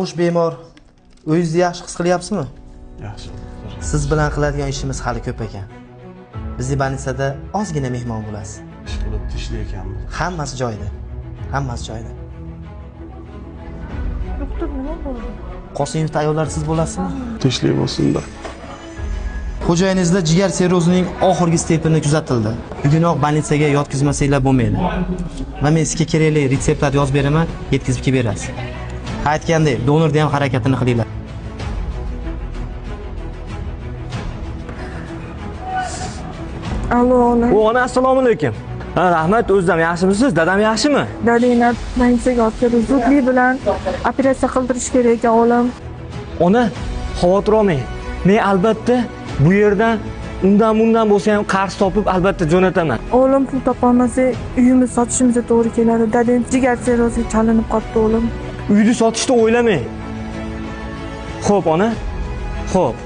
Xo'sh bemor, o'zingizni yaxshi his qilyapsizmi? Yaxshi. Siz bilan qiladigan ishimiz hali ko'p ekan. Bizning больницada ozgina mehmon bo'lasiz. Ish qilib tishlaykanmiz. Hammasi joyida. Hammasi joyida. Doktor nima bo'ldi? Qosimov ayollar siz bo'lasizmi? Tishlay bo'lsin-da. Xo'jayinizda jigar sirrozining oxirgi stepeni kuzatildi. Bugunoq больницаga yotqizmasanglar bo'lmaydi. Va men sizga kerakli retseptlarni yozib beraman, yetkazib kelib berasiz. Aytgandek, donorda ham harakatini qilinglar. Allo, ona. Ona assalomu alaykum. Rahmat, o'zim yaxshimisiz? Dadam yaxshimi? Dadangni больницаga olib kelib, zudlik bilan operatsiya qildirish kerak ekan, o'g'lim. Ona, xavotir olmang. Men albatta bu yerdan undan bo'lsa ham qarz topib albatta jo'nataman. O'g'lim pul topolmasa, uyimizni sotishimizga to'g'ri keladi. Dadang jigar sirroziga chalinib qoldi, o'g'lim. Uyni sotishni o'ylamang. Xo'p, ona. Xo'p.